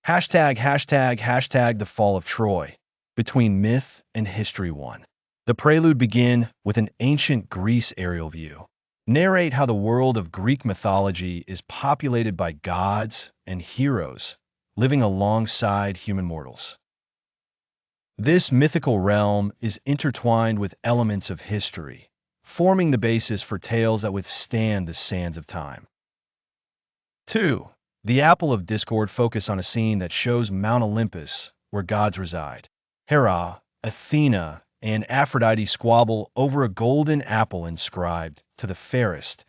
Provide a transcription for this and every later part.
Hashtag the fall of Troy. Between myth and history one. The prelude begin with an ancient Greece aerial view. Narrate how the world of Greek mythology is populated by gods and heroes living alongside human mortals. This mythical realm is intertwined with elements of history, forming the basis for tales that withstand the sands of time. 2. The Apple of Discord focus on a scene that shows Mount Olympus, where gods reside. Hera, Athena, and Aphrodite squabble over a golden apple inscribed to the fairest,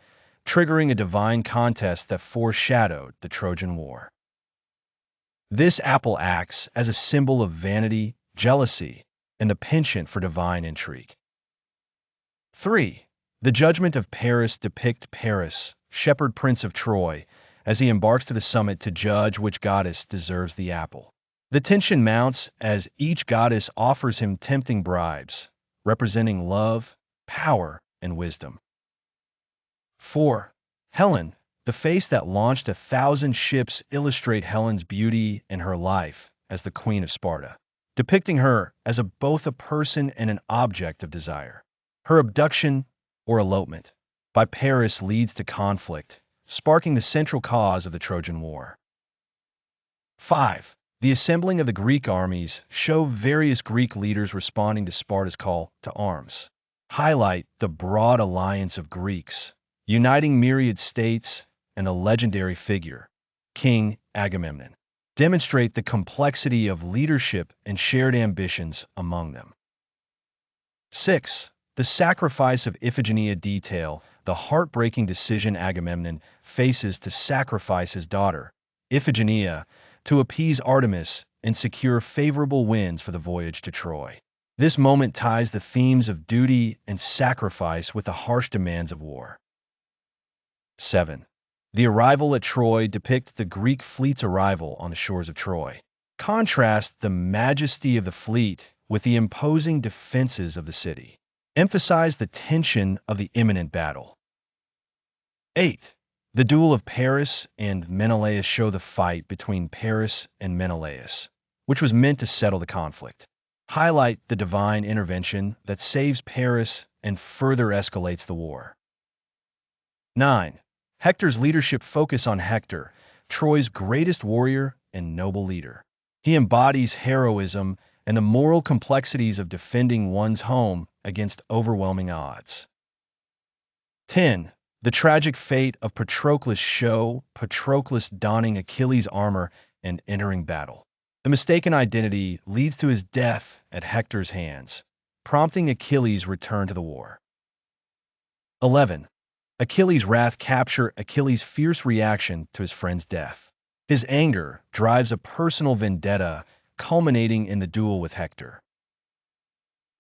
triggering a divine contest that foreshadowed the Trojan War. This apple acts as a symbol of vanity, jealousy, and the penchant for divine intrigue. 3. The Judgment of Paris depict Paris, shepherd prince of Troy, as he embarks to the summit to judge which goddess deserves the apple. The tension mounts as each goddess offers him tempting bribes, representing love, power, and wisdom. 4. Helen, the face that launched 1,000 ships, illustrate Helen's beauty and her life as the Queen of Sparta, depicting her as both a person and an object of desire. Her abduction, or elopement, by Paris leads to conflict, sparking the central cause of the Trojan War. 5. The assembling of the Greek armies show various Greek leaders responding to Sparta's call to arms. Highlight the broad alliance of Greeks, uniting myriad states and a legendary figure, King Agamemnon. Demonstrate the complexity of leadership and shared ambitions among them. 6. The sacrifice of Iphigenia detail the heartbreaking decision Agamemnon faces to sacrifice his daughter, Iphigenia, to appease Artemis and secure favorable winds for the voyage to Troy. This moment ties the themes of duty and sacrifice with the harsh demands of war. 7. The arrival at Troy depicts the Greek fleet's arrival on the shores of Troy. Contrast the majesty of the fleet with the imposing defenses of the city. Emphasize the tension of the imminent battle. 8. The duel of Paris and Menelaus show the fight between Paris and Menelaus, which was meant to settle the conflict. Highlight the divine intervention that saves Paris and further escalates the war. 9. Hector's leadership focus on Hector, Troy's greatest warrior and noble leader. He embodies heroism and the moral complexities of defending one's home against overwhelming odds. 10. The tragic fate of Patroclus show Patroclus donning Achilles' armor and entering battle. The mistaken identity leads to his death at Hector's hands, prompting Achilles' return to the war. 11. Achilles' wrath capture Achilles' fierce reaction to his friend's death. His anger drives a personal vendetta, culminating in the duel with Hector.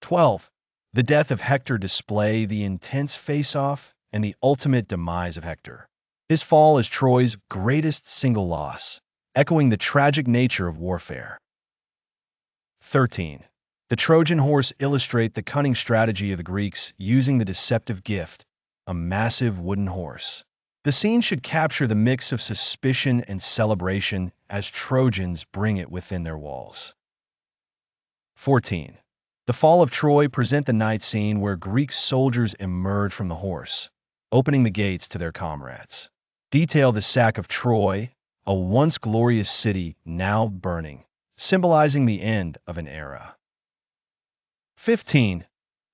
12. The death of Hector display the intense face-off and the ultimate demise of Hector. His fall is Troy's greatest single loss, echoing the tragic nature of warfare. 13. The Trojan horse illustrate the cunning strategy of the Greeks using the deceptive gift, a massive wooden horse. The scene should capture the mix of suspicion and celebration as Trojans bring it within their walls. 14. The fall of Troy present the night scene where Greek soldiers emerge from the horse, opening the gates to their comrades. Detail the sack of Troy, a once glorious city now burning, symbolizing the end of an era. 15.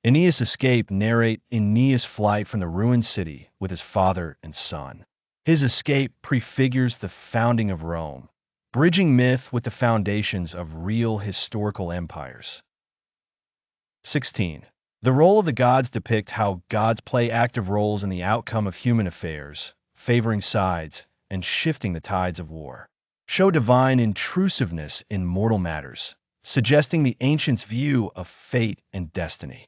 Aeneas' escape narrate Aeneas' flight from the ruined city with his father and son. His escape prefigures the founding of Rome, bridging myth with the foundations of real historical empires. 16. The role of the gods depict how gods play active roles in the outcome of human affairs, favoring sides and shifting the tides of war. Show divine intrusiveness in mortal matters, suggesting the ancients' view of fate and destiny.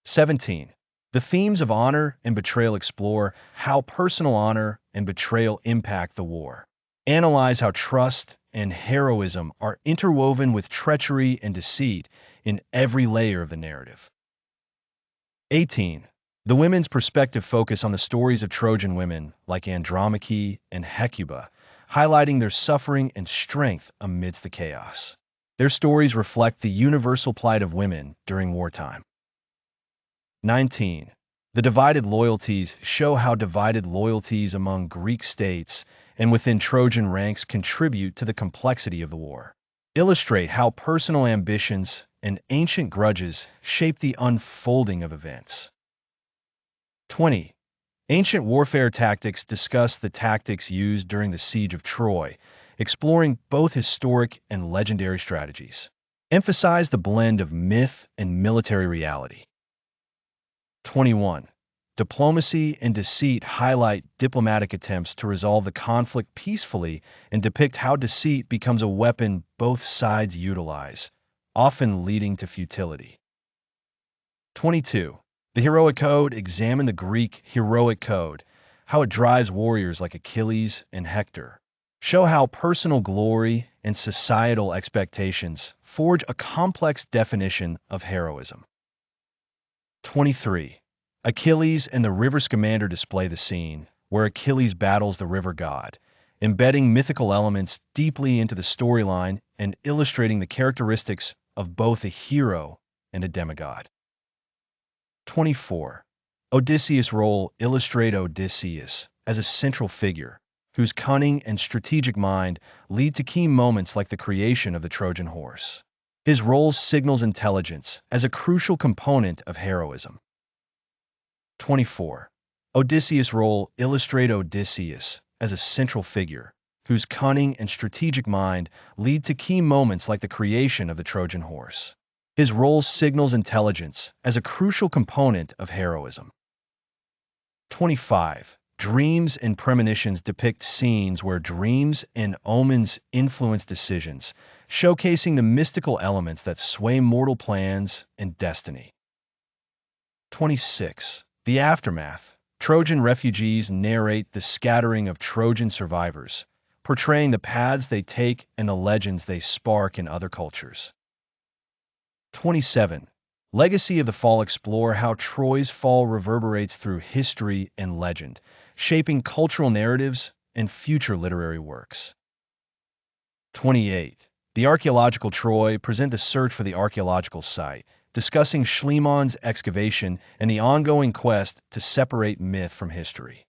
17. The themes of honor and betrayal explore how personal honor and betrayal impact the war. Analyze how trust and heroism are interwoven with treachery and deceit in every layer of the narrative. 18. The women's perspective focus on the stories of Trojan women like Andromache and Hecuba, highlighting their suffering and strength amidst the chaos. Their stories reflect the universal plight of women during wartime. 19. The divided loyalties show how divided loyalties among Greek states and within Trojan ranks contribute to the complexity of the war. Illustrate how personal ambitions and ancient grudges shape the unfolding of events. 20. Ancient warfare tactics discuss the tactics used during the siege of Troy, exploring both historic and legendary strategies. Emphasize the blend of myth and military reality. 21. Diplomacy and deceit highlight diplomatic attempts to resolve the conflict peacefully and depict how deceit becomes a weapon both sides utilize, often leading to futility. 22. The heroic code examine the Greek heroic code, how it drives warriors like Achilles and Hector. Show how personal glory and societal expectations forge a complex definition of heroism. 23. Achilles and the river Scamander display the scene where Achilles battles the river god, embedding mythical elements deeply into the storyline and illustrating the characteristics of both a hero and a demigod. 24. Odysseus' role illustrate Odysseus as a central figure whose cunning and strategic mind lead to key moments like the creation of the Trojan horse. His role signals intelligence as a crucial component of heroism. 24. Odysseus' role illustrate Odysseus as a central figure whose cunning and strategic mind lead to key moments like the creation of the Trojan horse. His role signals intelligence as a crucial component of heroism. 25. Dreams and premonitions depict scenes where dreams and omens influence decisions, showcasing the mystical elements that sway mortal plans and destiny. 26. The aftermath. Trojan refugees narrate the scattering of Trojan survivors, portraying the paths they take and the legends they spark in other cultures. 27. Legacy of the Fall explore how Troy's fall reverberates through history and legend, shaping cultural narratives and future literary works. 28. The Archaeological Troy present the search for the archaeological site, discussing Schliemann's excavation and the ongoing quest to separate myth from history.